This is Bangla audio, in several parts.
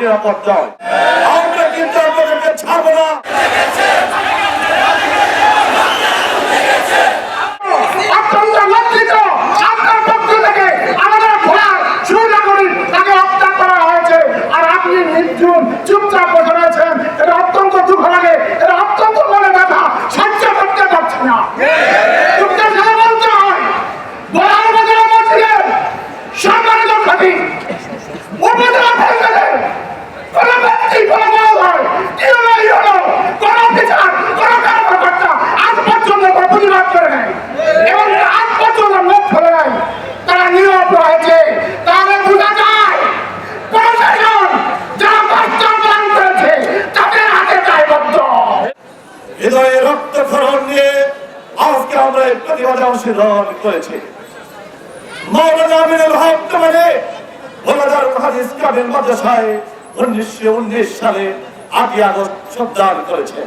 নিরাপদ নয়। আমরা কিন্তু আপনাদেরকে ছাড়বো না। চুপচাপ বসে রয়েছেন, এটা অত্যন্ত দুঃখ লাগে, এটা অত্যন্ত মনে ব্যথা, সহ্য করতে পারছি না। চুপচাপ কথা বলতে হয়। বলার বদলে মসজিদের সম্মানিত খাতি উপজেলা পরিষদের কোন ব্যক্তি কোন দল হয় কি হলো কোন অফিসার কোন কর্মকর্তা আজ পর্যন্ত কোনো প্রতিবাদ করে নাই এবং আজ পর্যন্ত মুখ খোলে নাই। তারা নীরব রয়েছে। তাহলে বোঝা যায় প্রশাসন যারা বাস্তবায়ন করেছে তাদের হাতে দায়বদ্ধ। হৃদয়ে রক্তক্ষরণ নিয়ে আজকে আমরা এই প্রতিবাদে অংশগ্রহণ করেছি। মাওলানা আমিনুল হক মানে ভোলাদারুল হাদিস কামিল মাদ্রাসায় 1919 সালে 8 আগস্ট যোগদান করেছে।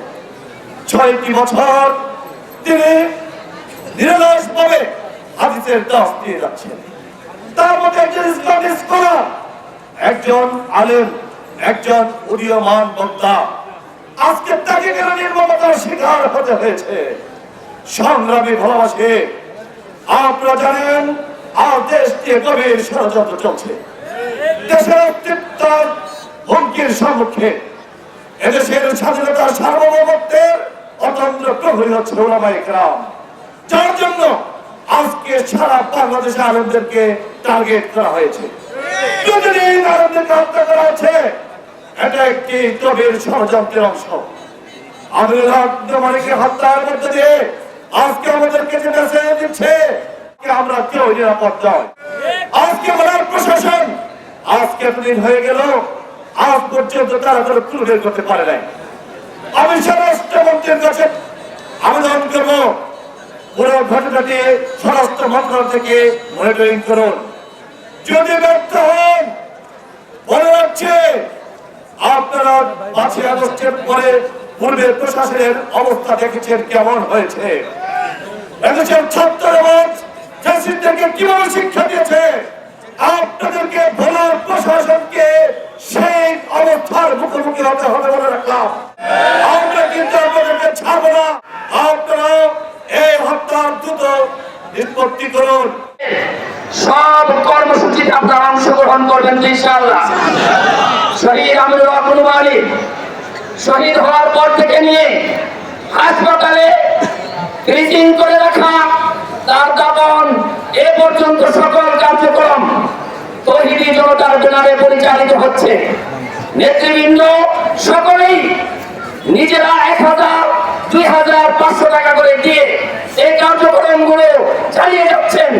6টি বছর তিনি নিরলসভাবে হাদিসের দাস দিয়ে যাচ্ছেন। তার মধ্যে একজন ইসলামিক স্কলার, একজন আলেম, একজন উদীয়মান বক্তা। আজকে তাকে কেন নির্মমতার শিকার হতে হয়েছে? সংগ্রামী ভালোবাসে আপনারা জানেন আর দেশ দিয়ে গভীর ষড়যন্ত্র চলছে। দেশের অস্তিত্ব হুমকির সম্মুখে এদেশের স্বাধীনতার সার্বভৌমত্বের অতন্ত্র প্রহরী হচ্ছে উলামায়ে কেরাম, যার জন্য আজকে সারা বাংলাদেশে আলেমদেরকে টার্গেট করা হয়েছে। প্রতিদিন আলেমদেরকে হত্যা করা হচ্ছে। এটা একটি গভীর ষড়যন্ত্রের অংশ। আমিনুল হক মানিককে হত্যার মধ্যে দিয়ে আজকে আমাদেরকে যে মেসেজ দিচ্ছে আমরা কেউ নিরাপদ নয়। আজকে বলার প্রশাসন আজকে এতদিন হয়ে গেল, আজ পর্যন্ত তারা কোনো খুঁজে বের করতে পারে নাই। আমি স্বরাষ্ট্রমন্ত্রীর কাছে আবেদন করব, পুরো ঘটনাটি স্বরাষ্ট্র মন্ত্রণালয় থেকে মনিটরিং করুন। যদি ব্যর্থ হন, মনে রাখছে আপনারা 5 আগস্টের পরে পূর্বের প্রশাসনের অবস্থা দেখেছেন কেমন হয়েছে। এদেশের ছাত্র এবং জাসিরদেরকে কিভাবে শিক্ষা দিয়েছে। আপনাদেরকে ভোলার প্রশাসনকে সেই অবস্থার মুখোমুখি হতে হবে বলে রাখলাম। আমরা কিন্তু আপনাদেরকে ছাড়বো না। আপনারা এই হত্যার দ্রুত নিষ্পত্তি করুন। সব কর্মসূচিতে আপনারা অংশগ্রহণ করবেন ইনশাআল্লাহ। শহীদ আমিনুল হক মানিক শহীদ হওয়ার পর থেকে নিয়ে হাসপাতালে ফ্রিজিং করে রাখা, তার দাফন এ পর্যন্ত সকল কার্যক্রম তৌহিদি জনতার ব্যানারে পরিচালিত হচ্ছে। নেতৃবৃন্দ সকলেই নিজেরা 1000, 2000, 500 টাকা করে দিয়ে এই কার্যক্রমগুলো চালিয়ে যাচ্ছেন।